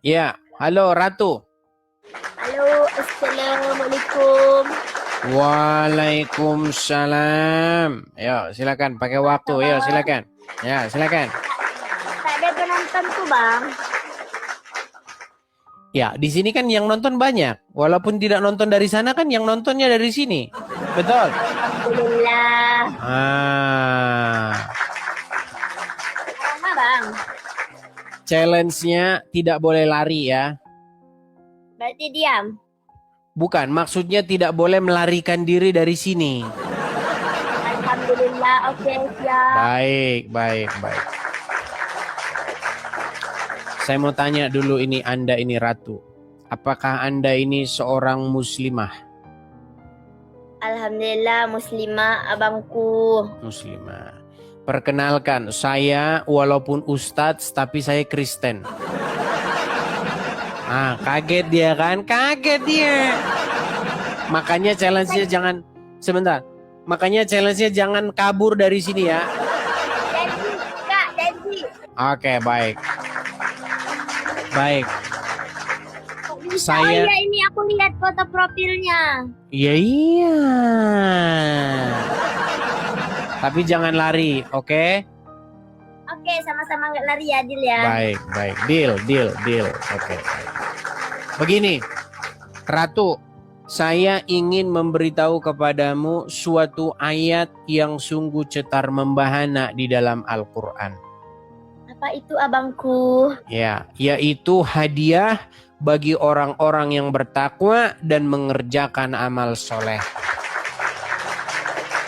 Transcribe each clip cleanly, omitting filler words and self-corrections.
Ya, halo Ratu. Halo, Assalamualaikum. Waalaikumsalam. Yo, silakan pakai Apa waktu. Yo, kabar? silakan. Ya, silakan. Tak ada penonton tuh, Bang. Ya, di sini kan yang nonton banyak. Walaupun tidak nonton dari sana kan yang nontonnya dari sini. Betul. Alhamdulillah. Ah, Lama, Bang. challenge-nya tidak boleh lari ya. Berarti diam. Bukan, maksudnya tidak boleh melarikan diri dari sini. Alhamdulillah. Oke, siap. Baik, baik, baik. Saya mau tanya dulu ini Anda ini Ratu. Apakah Anda ini seorang muslimah? Alhamdulillah, muslimah abangku. Muslimah. Perkenalkan, saya walaupun ustadz tapi saya Kristen. Ah, kaget dia kan? Kaget dia. Makanya challenge-nya jangan sebentar. Makanya challenge-nya jangan kabur dari sini ya. Janji, Kak, janji. Oke, baik. Baik. Oh iya, ini aku lihat foto profilnya. Iya, iya. Tapi jangan lari, oke? Oke, sama-sama nggak lari ya, Adil ya. Baik, baik. Deal, deal, deal. Oke. Begini, Ratu, saya ingin memberitahu kepadamu suatu ayat yang sungguh cetar membahana di dalam Al-Quran. Apa itu, abangku? Ya, yaitu hadiah bagi orang-orang yang bertakwa dan mengerjakan amal soleh.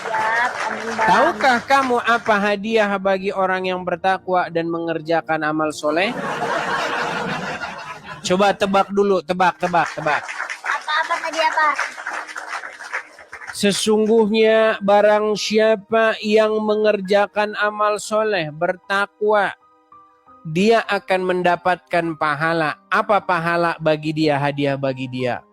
Siap, amin, Bang. Tahukah kamu apa hadiah bagi orang yang bertakwa dan mengerjakan amal soleh? Coba tebak dulu, tebak. Apa tadi apa? Sesungguhnya barang siapa yang mengerjakan amal soleh, bertakwa, dia akan mendapatkan pahala. Apa pahala bagi dia, hadiah bagi dia?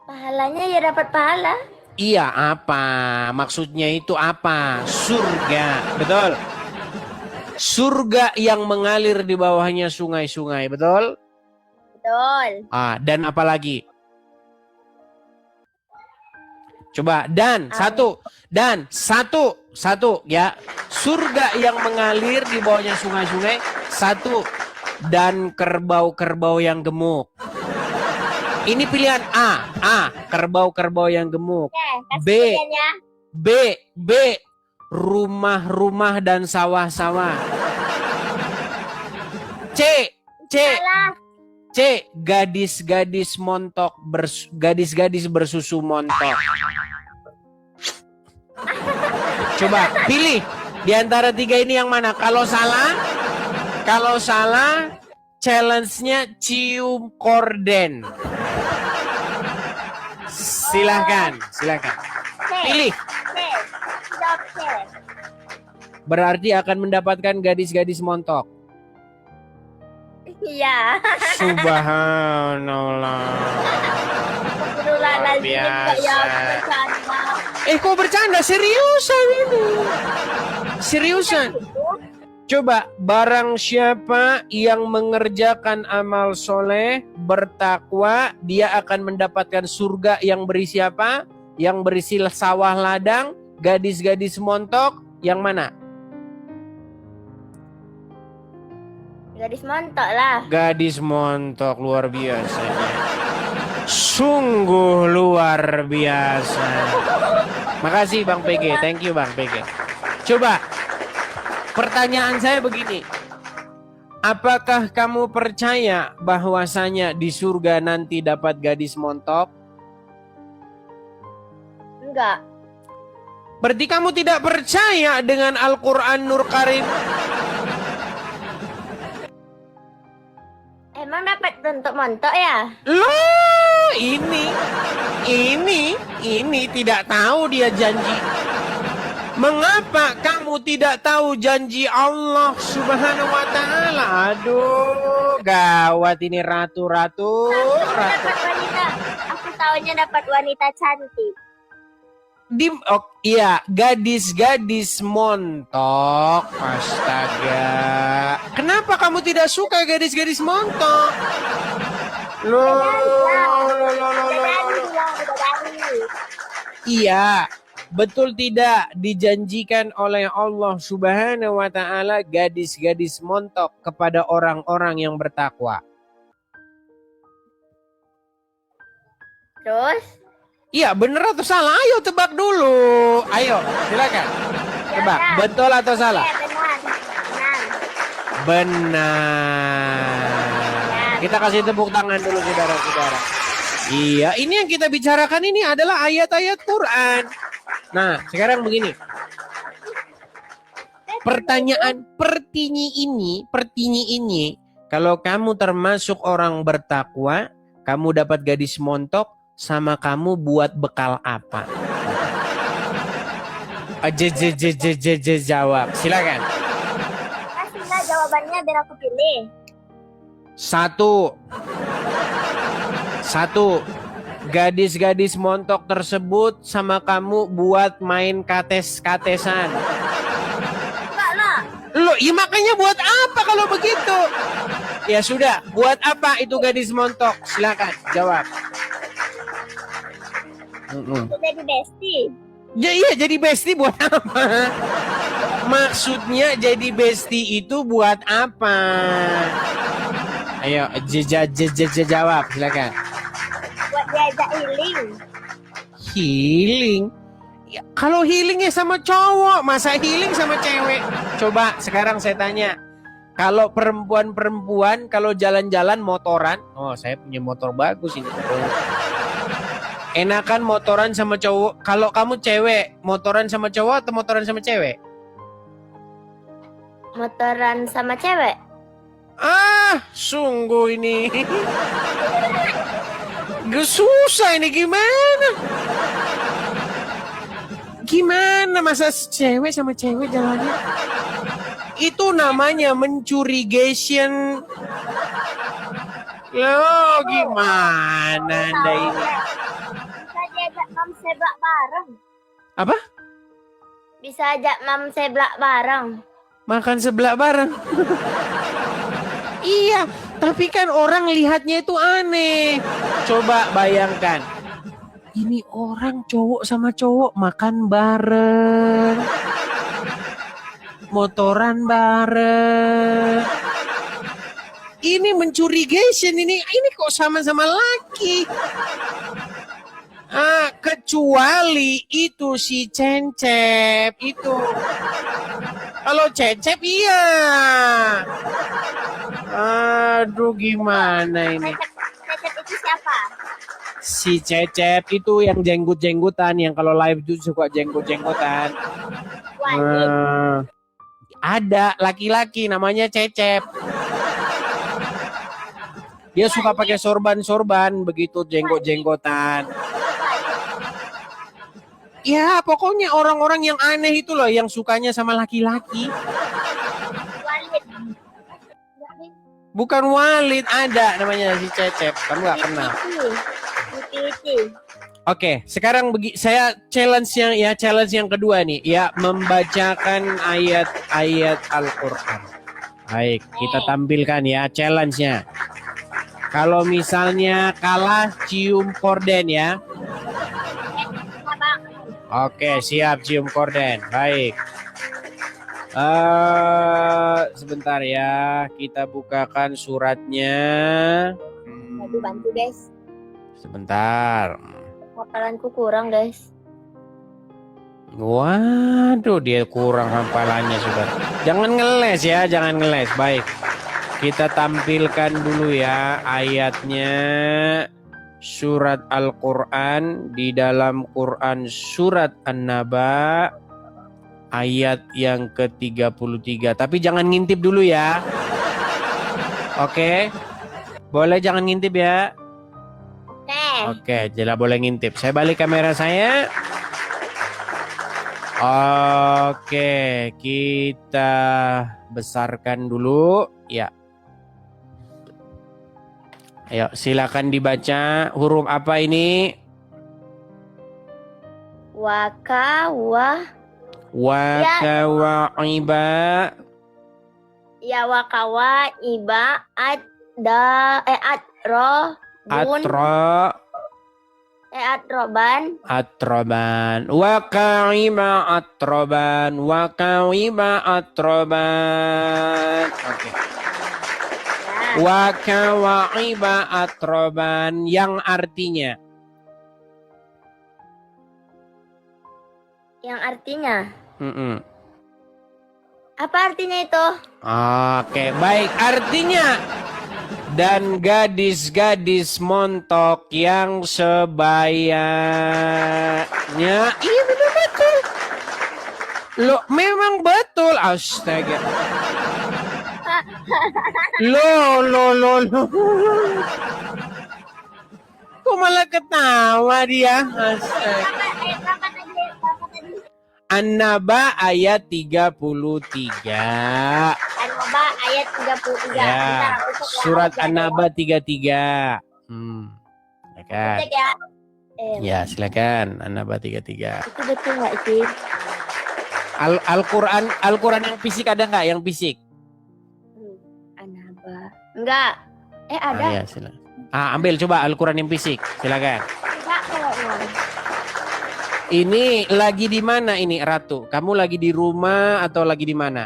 Pahalanya ya dapat pahala. Iya, apa? Maksudnya itu apa? Surga, betul? Surga yang mengalir di bawahnya sungai-sungai, betul? Betul. Ah, dan apa lagi? Coba, dan satu ya. Surga yang mengalir di bawahnya sungai-sungai, satu. Dan kerbau-kerbau yang gemuk. Ini pilihan A, kerbau-kerbau yang gemuk. Kasih B, pilihannya. B, rumah-rumah dan sawah-sawah. C, Salah. gadis-gadis montok, gadis-gadis bersusu montok. Coba pilih di antara tiga ini yang mana? Kalau salah, challenge-nya cium korden. Silahkan. Pilih. C. Jawab C. Berarti akan mendapatkan gadis-gadis montok. Iya. Subhanallah. Luar biasa. bercanda. Kok bercanda? Seriusan ini. Seriusan. Coba, barang siapa yang mengerjakan amal soleh, bertakwa, dia akan mendapatkan surga yang berisi apa? Yang berisi sawah ladang, gadis-gadis montok, yang mana? Gadis montok lah. Gadis montok, luar biasa. Sungguh luar biasa. Makasih Bang PG, thank you Bang PG. Coba, pertanyaan saya begini. Apakah kamu percaya bahwasanya di surga nanti dapat gadis montok? Enggak. Berarti kamu tidak percaya dengan Al-Quran Nur Karim? Emang dapat bentuk montok ya? Loh, ini tidak tahu dia janji. Mengapa kamu tidak tahu janji Allah Subhanahu wa taala? Aduh, gawat ini ratu. Dapat wanita. Aku tahunya dapat wanita cantik. Iya, gadis-gadis montok. Astaga. Kenapa kamu tidak suka gadis-gadis montok? Loh, loh, loh, loh, loh, loh. Iya, betul tidak dijanjikan oleh Allah Subhanahu wa taala gadis-gadis montok kepada orang-orang yang bertakwa. Terus? Iya, benar atau salah? Ayo tebak dulu. Ayo, silakan. Tebak, Ya, betul atau salah? benar. Benar. Benar. Kita kasih tepuk tangan dulu saudara-saudara. Iya, ini yang kita bicarakan ini adalah ayat-ayat Quran. Nah, sekarang begini. Pertanyaan pertini ini, kalau kamu termasuk orang bertakwa, kamu dapat gadis montok, sama kamu buat bekal apa? Jawab, silakan. Kasih nggak jawabannya biar aku pilih. Satu, gadis-gadis montok tersebut sama kamu buat main kates-katesan. Enggak lah. Loh, ya makanya buat apa kalau begitu? Ya sudah, buat apa itu gadis montok? Silakan jawab. Untuk jadi bestie. Ya iya, jadi bestie buat apa? Maksudnya jadi bestie itu buat apa? Ayo, jawab, silakan. Buat diajak healing. Healing? Ya, kalau healingnya sama cowok, masa healing sama cewek? Coba sekarang saya tanya. Kalau perempuan-perempuan, kalau jalan-jalan motoran, oh saya punya motor bagus ini. Enakan motoran sama cowok. Kalau kamu cewek, motoran sama cowok atau motoran sama cewek? Motoran sama cewek. Ah, sungguh ini. Gak susah ini gimana? Gimana masa cewek sama cewek jalannya? Itu namanya mencurigation. Loh, gimana Anda ini? Bisa diajak mam seblak bareng. Apa? Bisa ajak mam seblak bareng. Makan sebelah bareng. Iya, tapi kan orang lihatnya itu aneh. Coba bayangkan. Ini orang cowok sama cowok makan bareng. Motoran bareng. Ini mencurigation ini kok sama-sama laki. Kecuali itu si Cencep itu. Kalau Cecep iya. Aduh gimana ini? Cecep itu siapa? Si Cecep itu yang jenggut-jenggutan, yang kalau live itu suka jenggut-jenggutan. Walid. Ada laki-laki namanya Cecep. Dia suka pakai sorban-sorban begitu jenggot-jenggotan. Ya pokoknya orang-orang yang aneh itu loh yang sukanya sama laki-laki. Walid. Bukan Walid, ada namanya si Cecep. Kamu gak kenal. Titi. Oke, sekarang saya challenge yang kedua nih, ya membacakan ayat-ayat Al-Qur'an. Baik, kita tampilkan ya challenge-nya. Kalau misalnya kalah cium korden ya. Oke, siap cium korden. Baik. Sebentar ya, kita bukakan suratnya. Bantu guys. Sebentar. Hafalanku kurang guys. Waduh, dia kurang hafalannya sudah. Jangan ngeles ya, jangan ngeles. Baik, kita tampilkan dulu ya ayatnya. Surat Al-Quran di dalam Quran surat An-Naba ayat yang ke-33. Tapi jangan ngintip dulu ya. Oke. Boleh jangan ngintip ya. Oke, jelas boleh ngintip. Saya balik kamera saya. Oke, kita besarkan dulu ya. Ayo, silakan dibaca huruf apa ini? Waka wa Waka wa iba. Ya wakawa iba atro bun Atro. atroban Atroban. Wakaima atroban. Wakaima atroban. Oke. ya. Wakawa'iba atroban. Yang artinya. Yang artinya Mm-mm. apa artinya itu? Oke, baik. Artinya dan gadis-gadis montok yang sebayanya. Iya betul. Lo memang betul. Astaga. Lo. Kok malah ketawa dia? Astaga. Ayat berapa tadi? An-Naba ayat 33. An-Naba ayat 33. Ya, Bentar, aku cek ya, surat aku cek An-Naba 33. Aku Silakan. cek ya. Ya, silakan. An-Naba 33. Itu betul nggak sih? Al-Quran yang fisik ada nggak? Yang fisik? An-Naba. Enggak. Ada. Ya, silakan. Ambil coba Al-Quran yang fisik. Silakan. Enggak kayaknya. Ini lagi di mana ini, Ratu? Kamu lagi di rumah atau lagi di mana?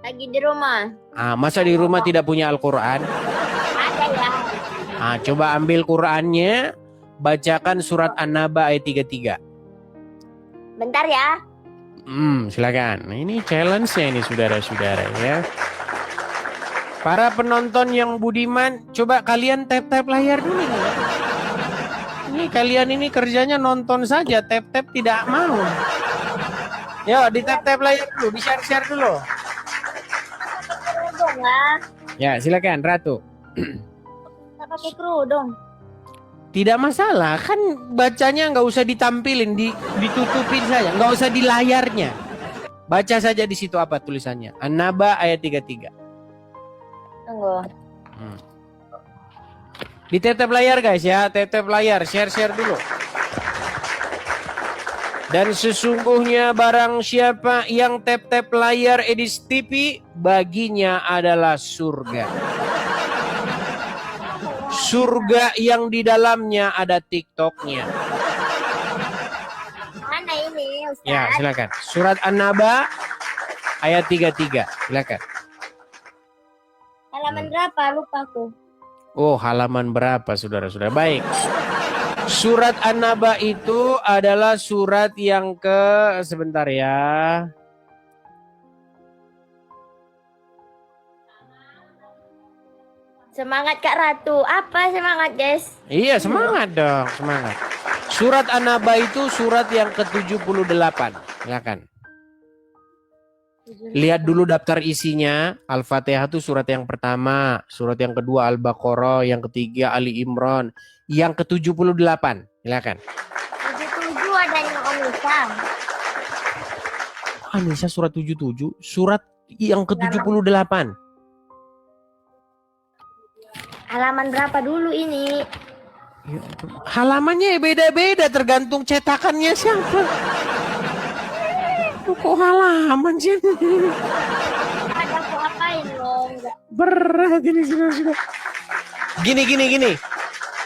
Lagi di rumah. Masa di rumah tidak punya Al-Quran? Ada ya. Coba ambil Qurannya, bacakan surat An-Naba ayat 33. Bentar ya. Silakan. Nah, ini challenge-nya ini saudara-saudara ya. Para penonton yang budiman, coba kalian tap-tap layar dulu nih. Ini kalian ini kerjanya nonton saja, tap-tap tidak mau. Yo, di tap-tap layar dulu, di share-share dulu. Kerudung lah. Ya, silakan Ratu. Kita pakai kerudung. Tidak masalah, kan bacanya nggak usah ditampilin, ditutupin saja, nggak usah di layarnya. Baca saja di situ apa tulisannya. An-Naba ayat 33. Tunggu. Di tap layar guys ya, tap layar, share dulu. Dan sesungguhnya barang siapa yang tap layar Edis TV, baginya adalah surga. Surga yang di dalamnya ada TikToknya. Mana ini, Ustaz? Ya, silakan. Surat An-Naba ayat 33. Silakan. Halaman berapa? Lupa aku. Oh, halaman berapa saudara-saudara? Baik. Surat An-Naba itu adalah surat yang sebentar ya. Semangat Kak Ratu. Apa semangat, guys? Iya, semangat dong, semangat. Surat An-Naba itu surat yang ke-78. Silakan. Lihat dulu daftar isinya. Al-Fatihah itu surat yang pertama, surat yang kedua Al-Baqarah, yang ketiga Ali Imran, yang ke-78. Silakan. 77 adanya Anissa. Anissa surat 77, surat yang ke-78. Halaman berapa dulu ini? Halamannya beda-beda tergantung cetakannya siapa. Kok halaman sih? Ada aku apain loh? Enggak. Berat ini sudah. Gini.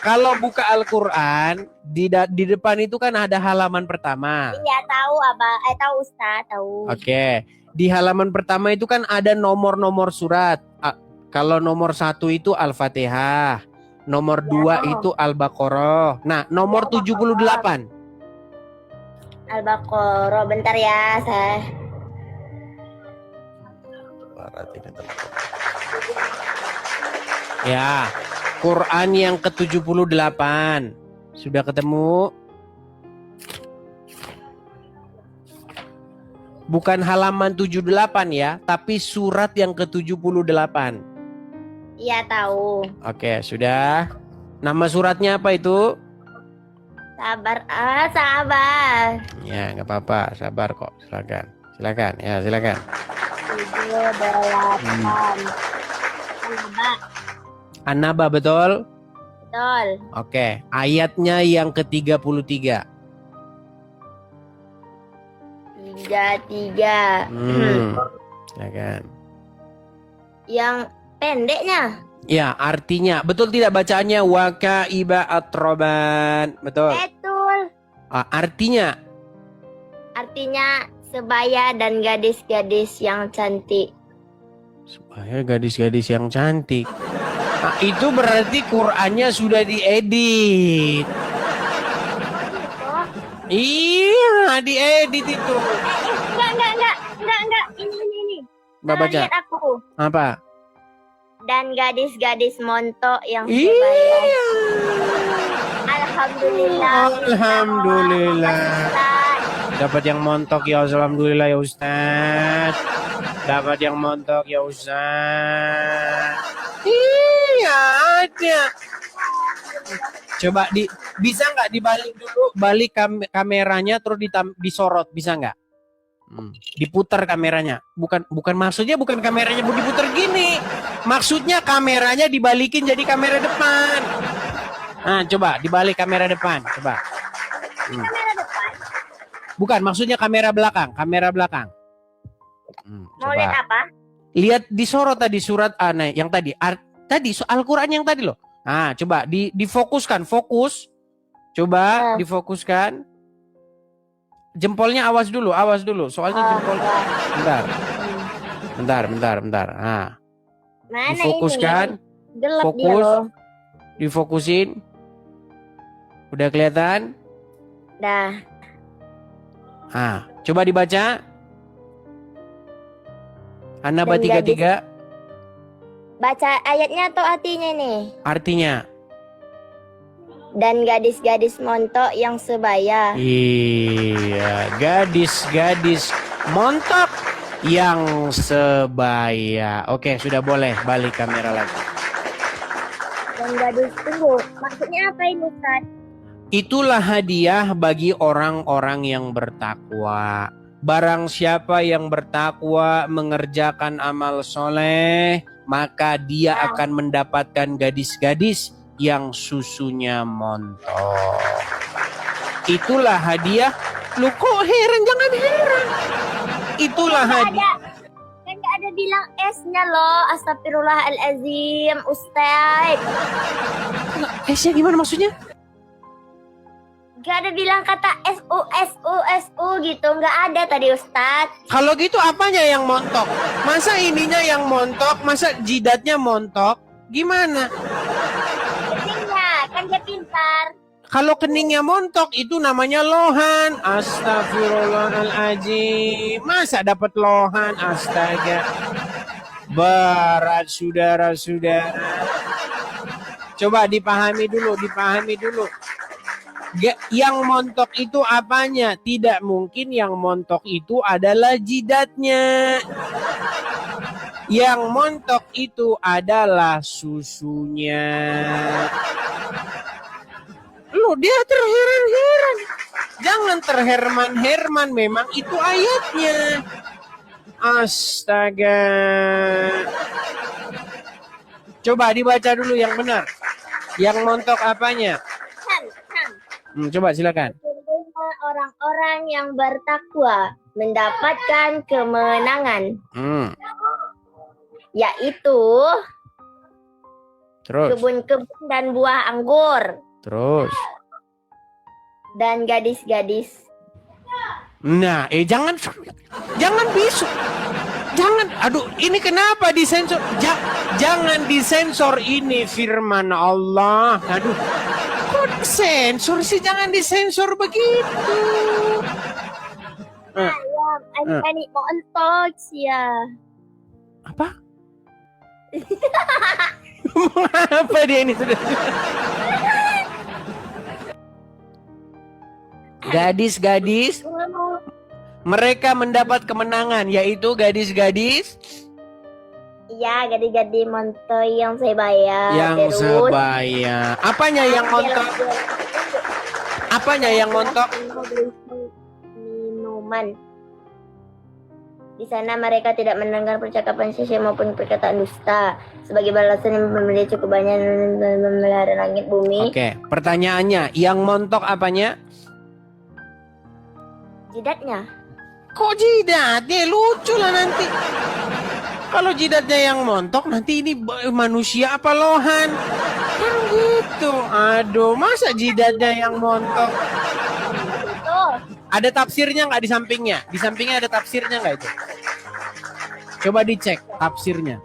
Kalau buka Al-Quran di depan itu kan ada halaman pertama. Iya tahu Abah, tahu Ustaz, tahu. Oke. Di halaman pertama itu kan ada nomor-nomor surat. Kalau nomor 1 itu Al-Fatihah, nomor 2 itu Al-Baqarah. Nah, nomor 78. Al-Baqarah, bentar ya, saya. Ya, Quran yang ke-78. Sudah ketemu? Bukan halaman 78 ya, tapi surat yang ke-78. Iya tahu. Oke, sudah. Nama suratnya apa itu? Sabar, sabar. Ya, nggak apa-apa, sabar kok. Silakan. Ya, silakan. 7, 8. An-Naba betul? Betul. Oke, ayatnya yang ke-33. 33. Silakan. Yang pendeknya. Ya, artinya. Betul tidak bacaannya? Wakaiba atroban. Betul. Betul. Artinya. Artinya sebaya dan gadis-gadis yang cantik. Supaya gadis-gadis yang cantik. Itu berarti Qurannya sudah diedit. Iya, diedit itu. Enggak. Ini. Mbak baca. Lihat aku. Apa? Dan gadis-gadis montok yang Iya. sebaya. Alhamdulillah. Alhamdulillah. Dapat yang montok ya, alhamdulillah ya Ustaz. Dapat yang montok ya Ustaz. Iya, ada. Coba bisa nggak dibalik dulu, balik kameranya terus disorot, bisa nggak? Diputar kameranya. Bukan maksudnya bukan kameranya diputar gini. Maksudnya kameranya dibalikin jadi kamera depan. Nah, coba dibalik kamera depan, coba. Kamera depan. Bukan, maksudnya kamera belakang, Mau lihat apa? Lihat disorot tadi surat aneh yang tadi. Tadi Al-Qur'an yang tadi loh. Nah, coba difokuskan, fokus. Coba difokuskan. Jempolnya awas dulu. Soalnya jempol. Bentar. Nah, Mana difokuskan. ini? Gelap Fokus. dia loh. Difokusin. Udah kelihatan? Dah. Coba dibaca. An-Naba Dan 33. Baca ayatnya atau artinya nih? Artinya. Dan gadis-gadis montok yang sebaya. Iya, gadis-gadis montok yang sebaya. Oke, sudah boleh balik kamera lagi. Dan gadis, tunggu. Maksudnya apa ini, Ustaz? Itulah hadiah bagi orang-orang yang bertakwa. Barang siapa yang bertakwa mengerjakan amal soleh, maka dia akan mendapatkan gadis-gadis yang susunya montok. Itulah hadiah. Lu kok heran? Jangan heran. Itulah hadiah. Kan gak ada bilang S-nya loh. Astagfirullahalazim, Ustaz. S-nya gimana maksudnya? Gak ada bilang kata SU gitu. Gak ada tadi, Ustaz. Kalau gitu apanya yang montok? Masa ininya yang montok? Masa jidatnya montok? Gimana? Keningnya, kan dia pintar. Kalau keningnya montok itu namanya lohan. Astagfirullahaladzim. Masa dapat lohan? Astaga. Berat saudara-saudara. Coba dipahami dulu. Yang montok itu apanya? Tidak mungkin yang montok itu adalah jidatnya. Yang montok itu adalah susunya. Loh, dia terheran-heran. Jangan terherman-herman, memang itu ayatnya. Astaga. Coba dibaca dulu yang benar. Yang montok apanya? Coba silakan. Orang-orang yang bertakwa mendapatkan kemenangan. Yaitu Terus. kebun-kebun dan buah anggur. Terus. Dan gadis-gadis. Nah, jangan bisu. Jangan, aduh, ini kenapa disensor? Jangan disensor ini firman Allah. Aduh, kok disensor sih? Jangan disensor begitu. Ani montok ya. Apa? Apa dia ini sudah? Gadis-gadis mereka mendapat kemenangan, yaitu gadis-gadis Iya, gadis-gadis montok yang sebaya. yang sebaya. Apanya yang montok? Apanya yang montok? Minuman. Di sana mereka tidak mendengar percakapan sia-sia maupun perkataan dusta. Sebagai balasan yang memberi cukup banyak memelihara langit bumi. Oke, pertanyaannya, yang montok apanya? Jidatnya. Kok jidatnya? Lucu lah nanti. Kalau jidatnya yang montok, nanti ini manusia apa lohan? Kan gitu. Aduh, masa jidatnya yang montok? Itu. Ada tafsirnya nggak di sampingnya? Di sampingnya ada tafsirnya nggak itu? Coba dicek tafsirnya.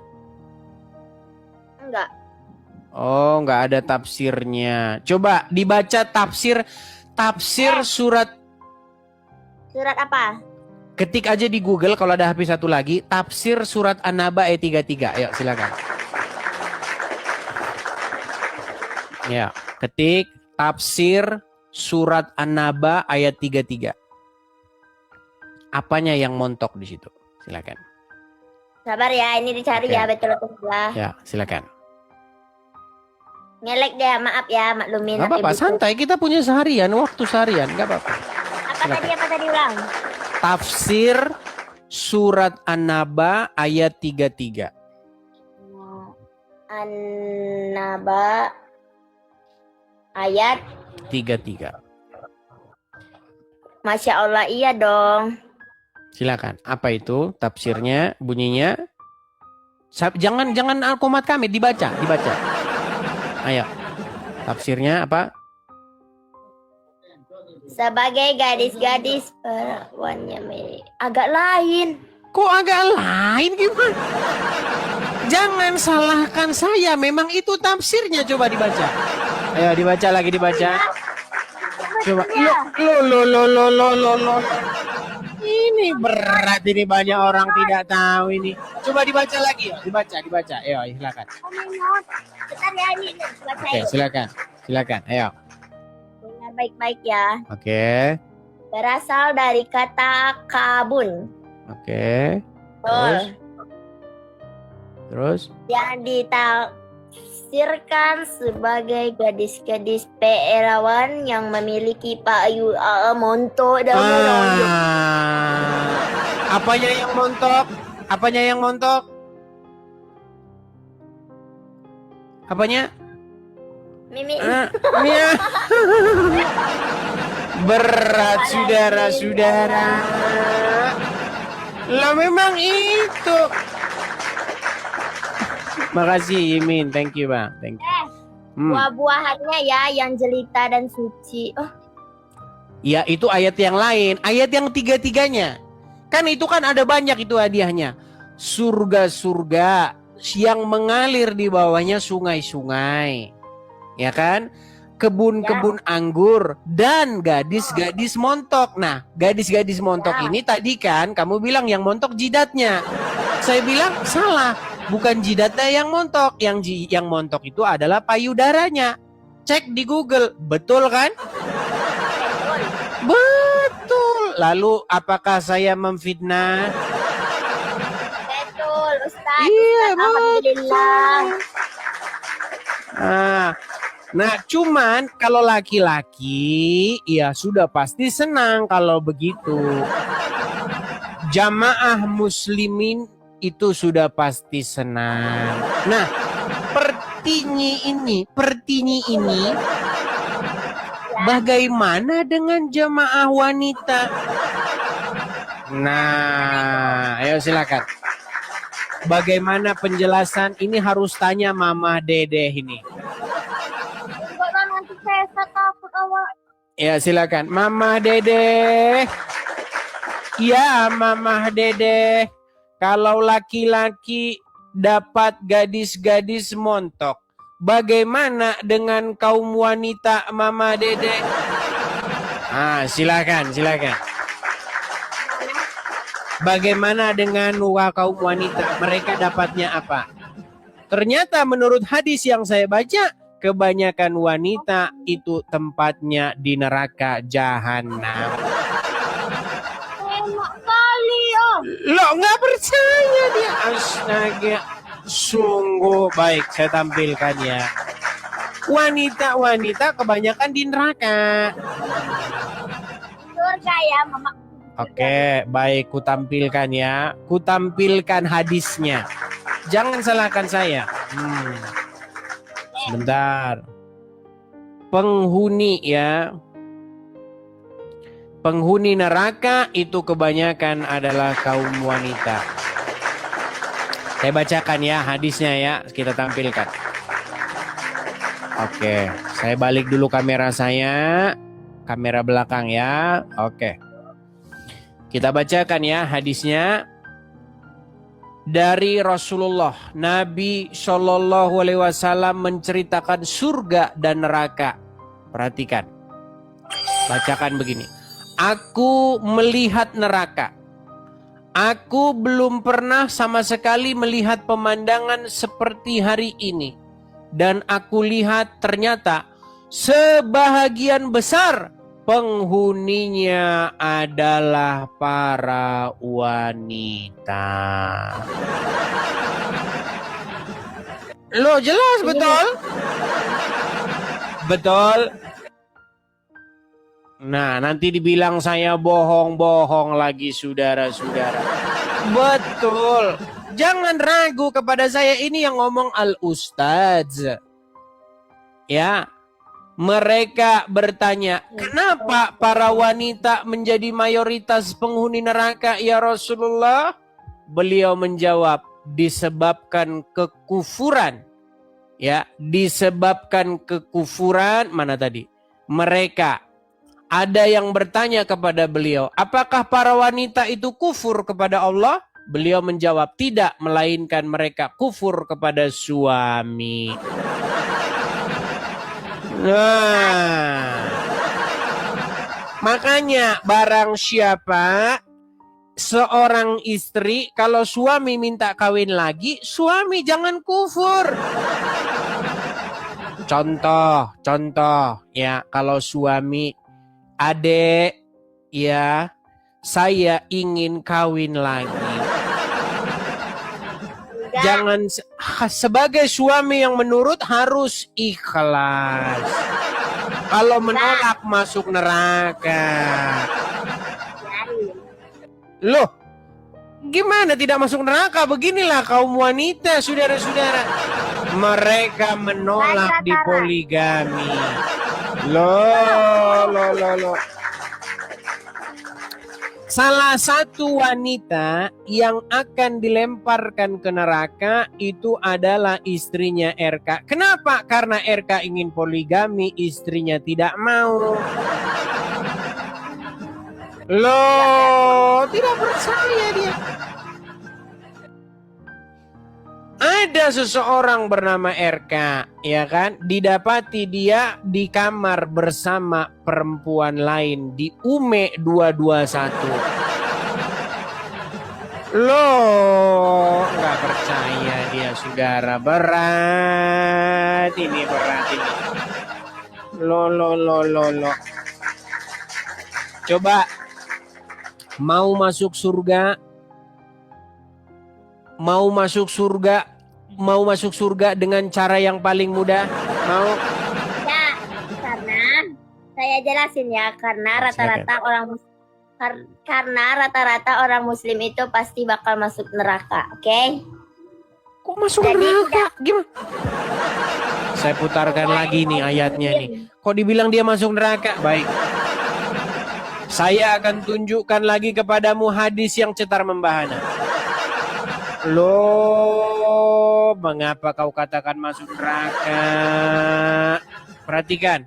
Enggak. Oh, nggak ada tafsirnya. Coba dibaca tafsir surat. Surat apa? Ketik aja di Google kalau ada HP satu lagi, tafsir surat An-Naba ayat 33. Ayo silakan. Ya, ketik tafsir surat An-Naba ayat 33. Apanya yang montok di situ? Silakan. Sabar ya, ini dicari Oke. ya, betul-betul sebelah. Ya, silakan. Ngelek dia, maaf ya, maklumin. Gak apa-apa, ibuku. santai. Kita punya seharian, waktu seharian. Gak apa-apa. Apa tadi ulang? Tafsir surat An-Naba ayat 33. An-Naba ayat 33. Masya Allah, iya dong. Silakan. Apa itu tafsirnya? Bunyinya? Jangan Alkomat kami dibaca. Ayo. Tafsirnya apa? Sebagai gadis-gadis perawannya milik. Agak lain. Kok agak lain gimana? Jangan salahkan saya. Memang itu tafsirnya. Coba dibaca. Ayo dibaca lagi dibaca. Coba. Lo. Ini berat ini, banyak orang tidak tahu ini. Coba dibaca lagi. Dibaca. Ayo silakan. Bentar ya, ini baca. Oke, silakan. Ayo. Dengar baik-baik ya. Oke. Berasal dari kata kabun. Oke. Betul. Terus? Yang ditafsirkan sebagai gadis-gadis perawan yang memiliki payu montok dan menonjol. Apanya yang montok? Apanya? Mimi. Ya. Berat saudara-saudara. Lah memang itu. Makasih Imin, thank you Bang, thank you. Buah-buahannya ya yang jelita dan suci. Oh, Ya itu ayat yang lain, ayat yang tiga-tiganya. Kan itu kan ada banyak itu hadiahnya. Surga-surga yang mengalir di bawahnya sungai-sungai. Ya kan? Kebun-kebun anggur dan gadis-gadis montok. Nah, gadis-gadis montok ini tadi kan kamu bilang yang montok jidatnya. Saya bilang salah, bukan jidatnya yang montok. Yang montok itu adalah payudaranya. Cek di Google, betul kan? Betul. Lalu apakah saya memfitnah? betul, Ustaz. Iya, Ustaz, alhamdulillah. Nah, cuman kalau laki-laki ya sudah pasti senang kalau begitu. Jamaah muslimin itu sudah pasti senang. Nah, pertinyi ini bagaimana dengan jamaah wanita? Nah, ayo silakan. Bagaimana penjelasan? Ini harus tanya Mama Dede ini. Enggak, nanti saya takut awak. Ya silakan Mama Dede. Ya Mama Dede. Kalau laki-laki dapat gadis-gadis montok, bagaimana dengan kaum wanita Mama Dede? Silakan. Bagaimana dengan kaum wanita? Mereka dapatnya apa? Ternyata menurut hadis yang saya baca, kebanyakan wanita itu tempatnya di neraka jahanam. Enak kali oh. Lo nggak percaya dia? Astaga, sungguh baik saya tampilkan ya. Wanita kebanyakan di neraka. Surga ya, Mama. Oke, baik kutampilkan ya. Kutampilkan hadisnya. Jangan salahkan saya. Sebentar. Penghuni ya. Penghuni neraka itu kebanyakan adalah kaum wanita. Saya bacakan ya hadisnya ya, kita tampilkan. Oke, saya balik dulu kamera saya, kamera belakang ya. Oke. Kita bacakan ya hadisnya. Dari Rasulullah, Nabi Shallallahu Alaihi Wasallam menceritakan surga dan neraka. Perhatikan, bacakan begini. Aku melihat neraka. Aku belum pernah sama sekali melihat pemandangan seperti hari ini. Dan aku lihat ternyata sebahagian besar penghuninya adalah para wanita. Loh, jelas betul? Betul. Nah, nanti dibilang saya bohong-bohong lagi saudara-saudara. Betul. Jangan ragu kepada saya, ini yang ngomong Al-Ustadz. Ya. Mereka bertanya, kenapa para wanita menjadi mayoritas penghuni neraka ya Rasulullah? Beliau menjawab, disebabkan kekufuran. Ya, disebabkan kekufuran, mana tadi? Mereka. Ada yang bertanya kepada beliau, apakah para wanita itu kufur kepada Allah? Beliau menjawab, tidak, melainkan mereka kufur kepada suami. Nah, makanya barang siapa seorang istri, kalau suami minta kawin lagi, suami jangan kufur. Contoh ya, kalau suami, adek, ya, saya ingin kawin lagi. Jangan, sebagai suami yang menurut harus ikhlas. Kalau menolak masuk neraka. Loh, gimana tidak masuk neraka? Beginilah kaum wanita, saudara-saudara. Mereka menolak di poligami. Loh. Salah satu wanita yang akan dilemparkan ke neraka itu adalah istrinya RK. Kenapa? Karena RK ingin poligami, istrinya tidak mau. Loh, tidak percaya dia. Ada seseorang bernama RK, ya kan? Didapati dia di kamar bersama perempuan lain di UME 221. Loh, nggak percaya dia saudara. Berat ini. Loh. Coba mau masuk surga dengan cara yang paling mudah? Mau? Ya, karena saya jelasin ya, karena rata-rata orang muslim itu pasti bakal masuk neraka, oke? Kok masuk neraka? Gimana? Saya putarkan lagi nih ayatnya nih. Kok dibilang dia masuk neraka? Baik. Saya akan tunjukkan lagi kepadamu hadis yang cetar membahana. Loh, mengapa kau katakan masuk neraka? Perhatikan.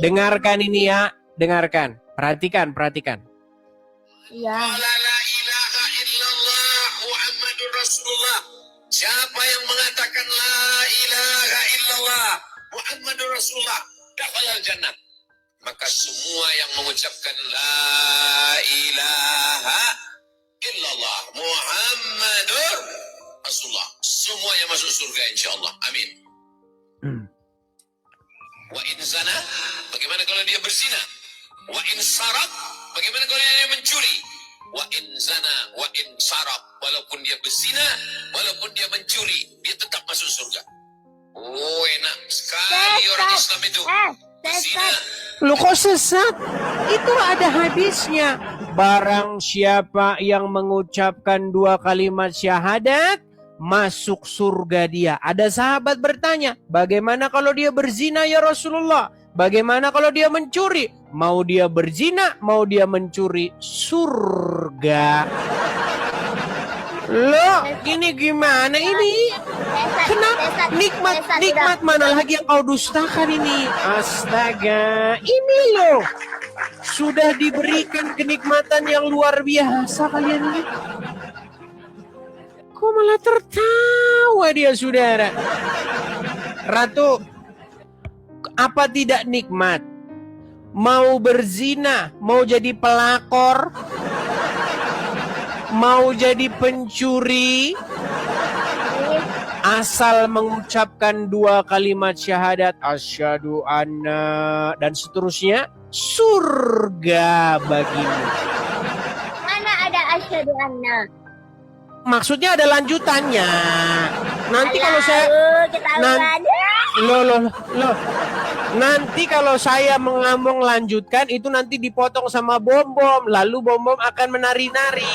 Dengarkan ini ya. Dengarkan. Perhatikan. Iya. La ilaha illallah Muhammadur Rasulullah. Siapa yang mengatakan la ilaha illallah Muhammadur Rasulullah, dakhalal jannah. Maka semua yang mengucapkan la ilaha illallah Muhammadur Rasulullah, semuanya masuk surga insyaallah. Amin. Wa in zana, bagaimana kalau dia berzina? Wa in sarak, bagaimana kalau dia mencuri? Wa in zana, wa in sarak, walaupun dia berzina, walaupun dia mencuri, dia tetap masuk surga. Oh, enak sekali orang Islam itu. Berzina. Loh, kok sesat? Itu ada hadisnya. Barang siapa yang mengucapkan 2 kalimat syahadat, masuk surga dia. Ada sahabat bertanya, bagaimana kalau dia berzina ya Rasulullah? Bagaimana kalau dia mencuri? Mau dia berzina, mau dia mencuri, surga. Loh, ini gimana ini? Kenapa nikmat mana lagi yang kau dustakan ini? Astaga, ini loh. Sudah diberikan kenikmatan yang luar biasa kalian ini. Kok malah tertawa dia, saudara? Ratu, apa tidak nikmat? Mau berzina, mau jadi pelakor, mau jadi pencuri, asal mengucapkan 2 kalimat syahadat, asyhadu anna, dan seterusnya, surga bagimu. Mana ada asyhadu anna? Maksudnya ada lanjutannya. Nanti kalau saya ketahuan. loh. Nanti kalau saya mengamong lanjutkan itu nanti dipotong sama Bom-Bom, lalu Bom-Bom akan menari-nari.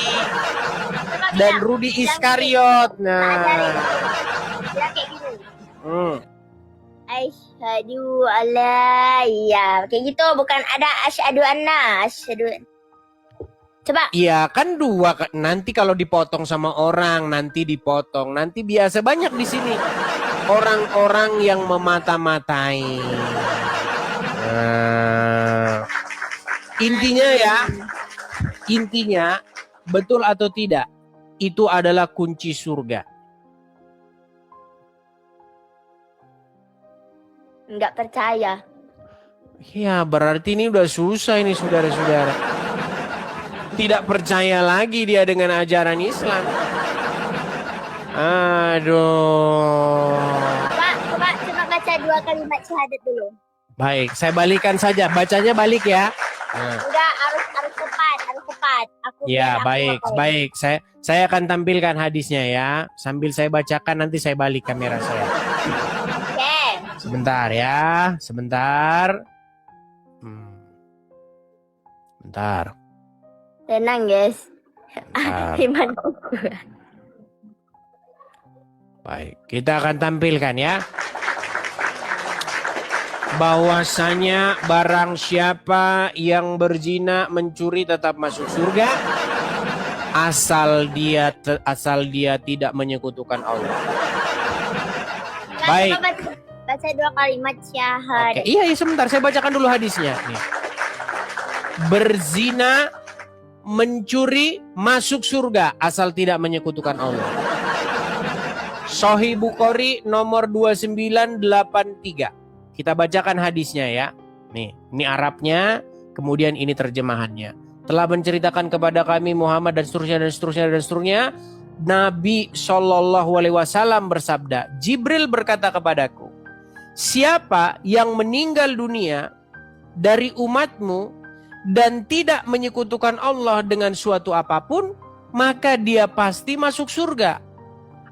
Dan Rudi Iskariot. Nah. Ya kayak gini. Hmm. Asyhadu alla ya. Kayak gitu, bukan ada asyhadu anna, asyhadu. Coba. Iya kan 2. Nanti kalau dipotong sama orang, nanti dipotong. Nanti biasa banyak di sini orang-orang yang memata-matai. Intinya betul atau tidak, itu adalah kunci surga. Enggak percaya. Ya berarti ini udah susah ini saudara-saudara. Tidak percaya lagi dia dengan ajaran Islam. Aduh. Coba baca 2 kalimat syahadat dulu. Baik, saya balikan saja. Bacanya balik ya. Enggak, harus tepat. Ya, baik. Saya akan tampilkan hadisnya ya. Sambil saya bacakan nanti saya balik kamera saya. Oke. Sebentar ya, sebentar. Bentar. Tenang, guys. Bentar. Iman aku. Baik, kita akan tampilkan ya. Bahwasanya barang siapa yang berzina, mencuri tetap masuk surga asal dia tidak menyekutukan Allah. Baik. Baca 2 kalimat syahadat. Oke. Iya, sebentar saya bacakan dulu hadisnya. Nih. Berzina, mencuri masuk surga asal tidak menyekutukan Allah. Sahih Bukhari nomor 2983. Kita bacakan hadisnya ya. Nih, ini Arabnya, kemudian ini terjemahannya. Telah menceritakan kepada kami Muhammad dan seterusnya. Nabi SAW bersabda, Jibril berkata kepadaku, siapa yang meninggal dunia dari umatmu dan tidak menyekutukan Allah dengan suatu apapun, maka dia pasti masuk surga.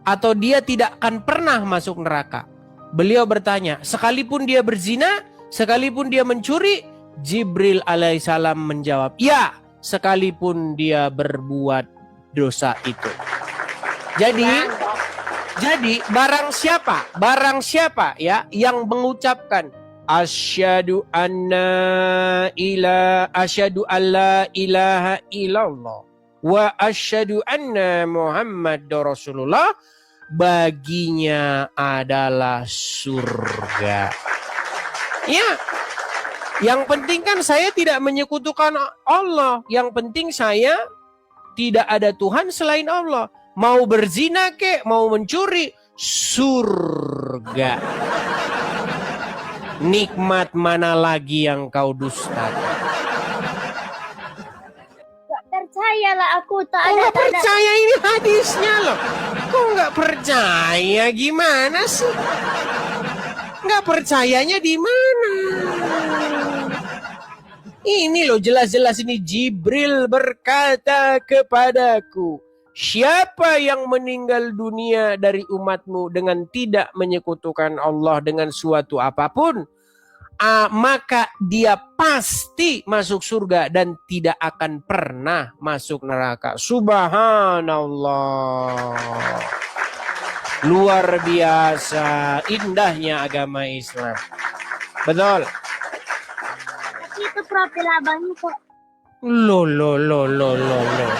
Atau dia tidak akan pernah masuk neraka. Beliau bertanya, sekalipun dia berzina, sekalipun dia mencuri? Jibril alaihissalam menjawab, ya, sekalipun dia berbuat dosa itu. Jadi barang siapa ya yang mengucapkan asyhadu alla ilaha illallah wa asyhadu anna Muhammadar Rasulullah, baginya adalah surga. Ya, yang penting kan saya tidak menyekutukan Allah. Yang penting saya tidak ada Tuhan selain Allah. Mau berzina kek, mau mencuri, surga. Nikmat mana lagi yang kau dustakan? Percayalah aku tak Kok ada. nggak percaya ini hadisnya loh? Kok nggak percaya? Gimana sih? Nggak percayanya di mana? Ini loh jelas-jelas ini Jibril berkata kepadaku, siapa yang meninggal dunia dari umatmu dengan tidak menyekutukan Allah dengan suatu apapun, maka dia pasti masuk surga dan tidak akan pernah masuk neraka. Subhanallah. Luar biasa indahnya agama Islam. Betul. Tapi itu profil abangnya kok Loh, loh, loh, loh, loh, loh.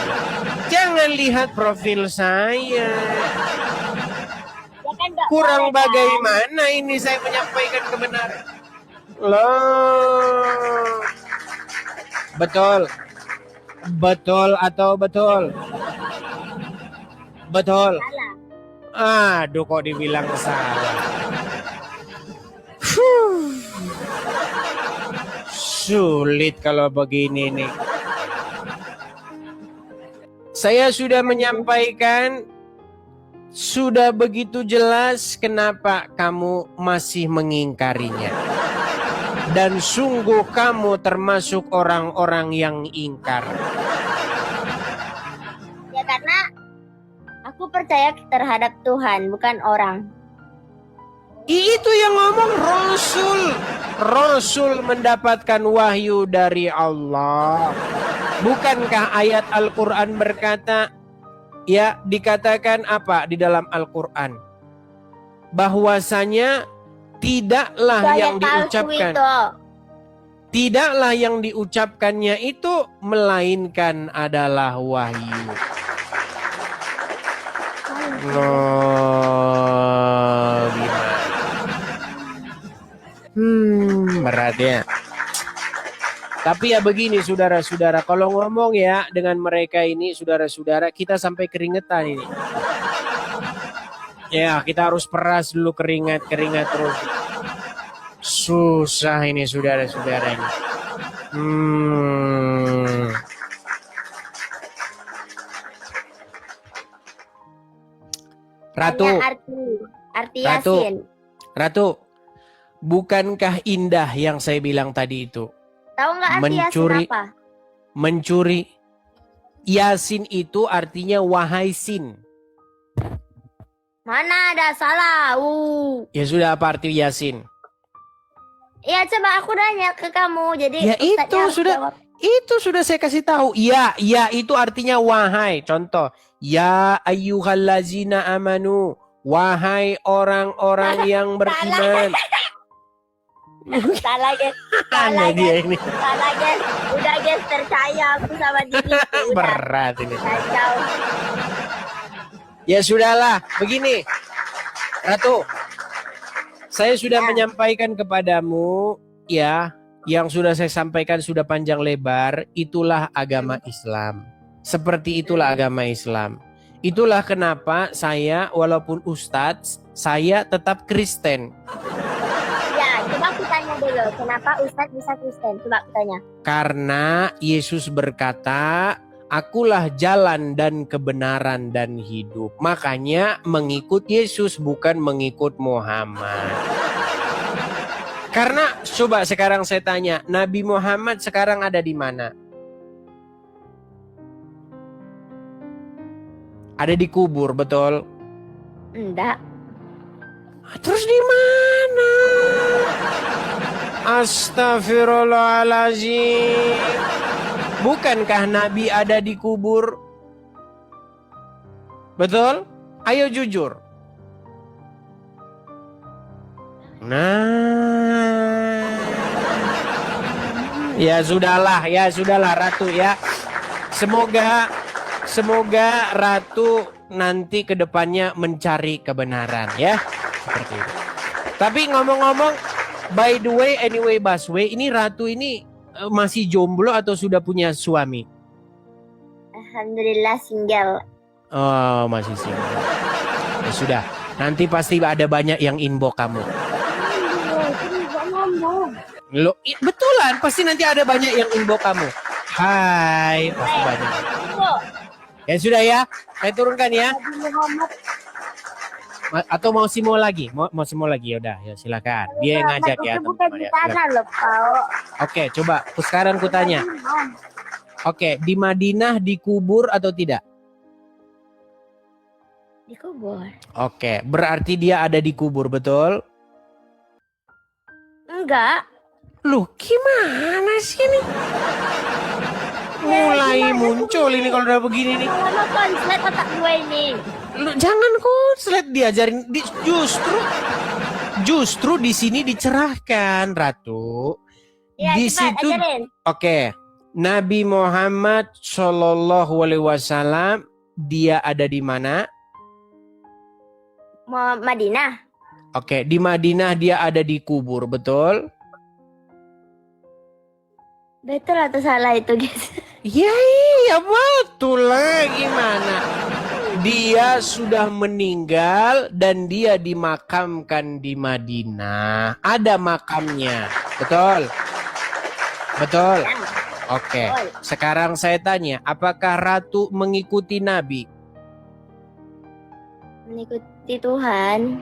Jangan lihat profil saya. Ya kan nggak Kurang boleh, kan? bagaimana ini saya menyampaikan kebenaran. Loh. Betul. Betul atau betul? Betul. Salah. Aduh, kok dibilang salah. Huh. Sulit kalau begini nih. Saya sudah menyampaikan, sudah begitu jelas kenapa kamu masih mengingkarinya. Dan sungguh kamu termasuk orang-orang yang ingkar. Ya karena aku percaya terhadap Tuhan, bukan orang. Itu yang ngomong Rasul. Rasul mendapatkan wahyu dari Allah. Bukankah ayat Al-Quran berkata, ya dikatakan apa di dalam Al-Quran? Bahwasanya tidaklah Itu yang ayat palsu diucapkan. itu. Tidaklah yang diucapkannya itu melainkan adalah wahyu. Loh, gimana? Berat ya. Tapi ya begini saudara-saudara, kalau ngomong ya dengan mereka ini saudara-saudara, kita sampai keringetan ini. Ya, kita harus peras dulu keringat terus. Susah ini saudara-saudara ini. Ratu, Hanya arti Ratu. Yasin. Ratu, bukankah indah yang saya bilang tadi itu? Tahu nggak arti Mencuri. Yasin apa? Mencuri. Yasin itu artinya wahai sin. Mana ada salah? Ya sudah, apa arti Yasin? Ya coba aku nanya ke kamu. Jadi Ya Ustadznya itu harus sudah. jawab. Itu sudah saya kasih tahu. Ya itu artinya wahai. Contoh, ya ayyuhallazina amanu, wahai orang-orang yang beriman. Salah guys. Aneh dia ini. Salah guys. Udah guys, percaya aku sama diri. Udah. Berat ini. Kacau. Ya sudahlah, begini. Ratu, saya sudah menyampaikan kepadamu, ya, yang sudah saya sampaikan sudah panjang lebar, itulah agama Islam. Seperti itulah agama Islam. Itulah kenapa saya, walaupun ustadz, saya tetap Kristen. Ya, coba aku tanya dulu. Kenapa Ustadz bisa Kristen? Coba aku tanya. Karena Yesus berkata, akulah jalan dan kebenaran dan hidup. Makanya mengikut Yesus bukan mengikut Muhammad. Karena coba sekarang saya tanya, Nabi Muhammad sekarang ada di mana? Ada di kubur, betul? Enggak. Terus di mana? Astagfirullahaladzim. Bukankah Nabi ada di kubur? Betul? Ayo jujur. Nah. Ya sudahlah Ratu ya. Semoga Ratu nanti ke depannya mencari kebenaran ya. Seperti itu. Tapi ngomong-ngomong, by the way, anyway, Baswe, ini Ratu ini masih jomblo atau sudah punya suami? Alhamdulillah single. Oh, masih single. Ya sudah, nanti pasti ada banyak yang inbox kamu. Lo, betulan, pasti nanti ada banyak yang inbox kamu. Hai, pasti banyak. Ya sudah ya, saya turunkan ya. Atau mau Simo lagi? Mau Simo lagi? Yaudah, ya silakan. Dia yang ngajak ya, teman-teman ya. Oke, coba sekarang kutanya. Oke, di Madinah dikubur atau tidak? Dikubur. Oke, berarti dia ada di kubur, betul? Enggak. Loh, gimana sih ini? Mulai muncul ini kalau udah begini nih. Kalau konslet otak gue ini. Lu jangan konslet, diajarin justru di sini dicerahkan, Ratu. Ya, Di cepat situ ajarin. oke. Nabi Muhammad Shallallahu Alaihi Wasallam dia ada di mana? Madinah. Oke, di Madinah dia ada di kubur, betul? Betul atau salah itu guys? Ya iya betul lah, gimana? Dia sudah meninggal dan dia dimakamkan di Madinah. Ada makamnya, betul? Betul. Oke, sekarang saya tanya, apakah Ratu mengikuti Nabi? Mengikuti Tuhan.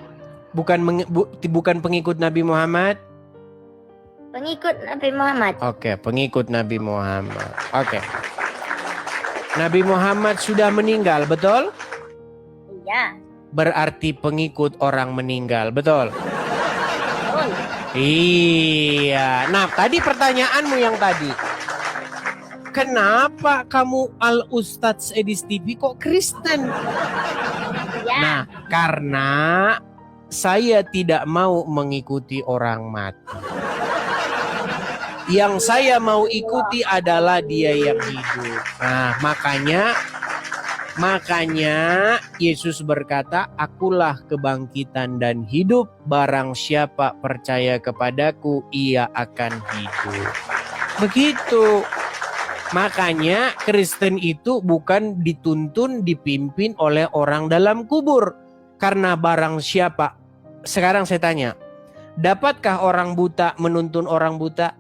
Bukan pengikut Nabi Muhammad? Pengikut Nabi Muhammad. Oke, pengikut Nabi Muhammad. Oke. Nabi Muhammad sudah meninggal, betul? Iya. Berarti pengikut orang meninggal, betul? Betul. Iya. Nah, tadi pertanyaanmu yang tadi. Kenapa kamu Al-Ustadz Edis TV kok Kristen? Iya. Nah, karena saya tidak mau mengikuti orang mati. Yang saya mau ikuti adalah dia yang hidup. Nah, makanya Yesus berkata, akulah kebangkitan dan hidup. Barang siapa percaya kepadaku, ia akan hidup. Begitu. Makanya Kristen itu bukan dituntun, dipimpin oleh orang dalam kubur. Karena barang siapa, sekarang saya tanya, dapatkah orang buta menuntun orang buta?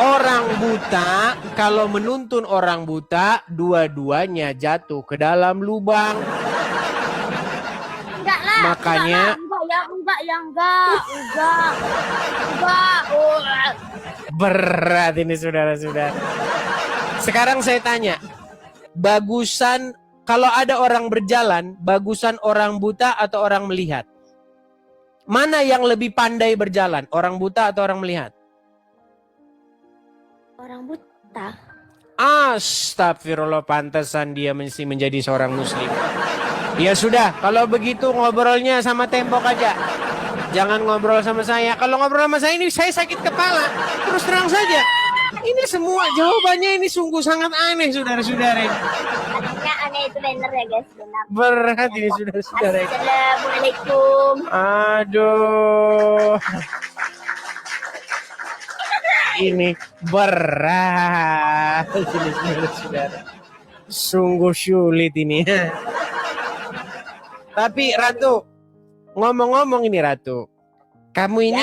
Orang buta kalau menuntun orang buta, dua-duanya jatuh ke dalam lubang. Enggak lah. Makanya Enggak. berat ini saudara-saudara. Sekarang saya tanya, bagusan kalau ada orang berjalan, bagusan orang buta atau orang melihat? Mana yang lebih pandai berjalan, orang buta atau orang melihat? Orang buta. Astagfirullah, pantesan dia mesti menjadi seorang muslim. Ya sudah, kalau begitu ngobrolnya sama tembok aja. Jangan ngobrol sama saya. Kalau ngobrol sama saya ini saya sakit kepala. Terus terang saja. Ini semua jawabannya ini sungguh sangat aneh, saudara-saudara. Artinya aneh itu benar ya guys, benar. Berat ini saudara-saudara. Assalamualaikum. Aduh. Ini berat. Ini saudara-saudara. Sungguh sulit ini. Tapi Ratu, ngomong-ngomong ini Ratu, kamu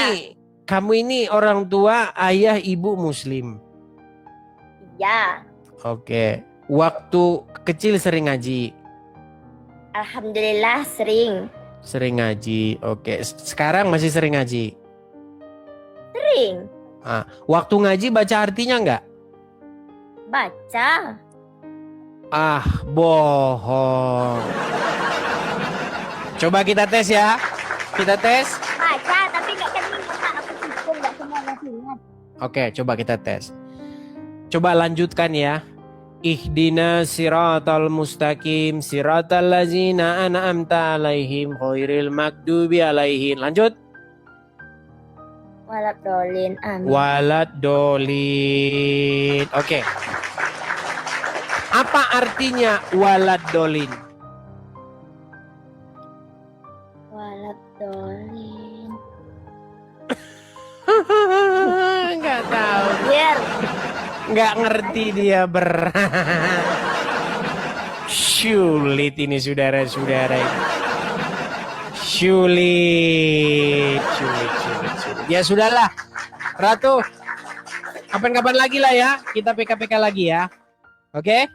ini orang tua, ayah, ibu muslim. Ya. Oke. Waktu kecil sering ngaji. Alhamdulillah sering. Sering ngaji. Oke. Sekarang masih sering ngaji. Sering. Waktu ngaji baca artinya enggak? Baca. Bohong. Coba kita tes ya. Kita tes. Baca tapi nggak kan ingat. Aku hukum nggak semua masih ingat. Oke, coba kita tes. Coba lanjutkan ya. Ihdina siratal mustaqim siratal ladzina an'amta alaihim ghairil maghdubi alaihim. Lanjut. Walad dolin. Amin. Walad dolin. Oke. Apa artinya walad dolin? Walad dolin. Enggak tahu. Biar. Nggak ngerti dia sulit ini saudara-saudara. Sulit. Ya sudahlah, Ratu. Kapan-kapan lagi lah ya, kita PK-PK lagi ya. Oke?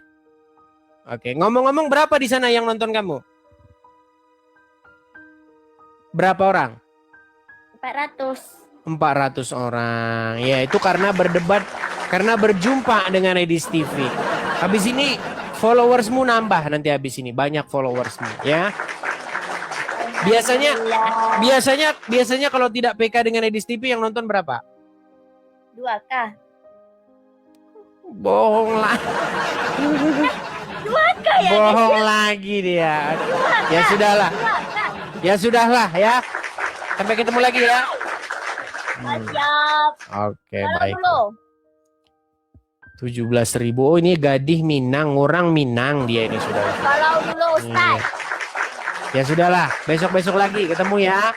Oke, ngomong-ngomong berapa di sana yang nonton kamu? Berapa orang? 400. 400 orang. Ya, itu karena berdebat, karena berjumpa dengan Edis TV. Habis ini followersmu nambah nanti habis ini, banyak followersmu ya. Biasanya kalau tidak PK dengan Edis TV yang nonton berapa? 2K. Bohong lah. 2K ya. Bohong lagi dia. Ya sudahlah. 2K. Ya sudahlah ya. Sampai ketemu lagi ya. Siap. Oke, Kalau baik. dulu. 17.000. Oh, ini Gadih Minang, orang Minang dia ini sudah. Kalau dulu Ustaz. Ya sudahlah, besok-besok lagi ketemu ya.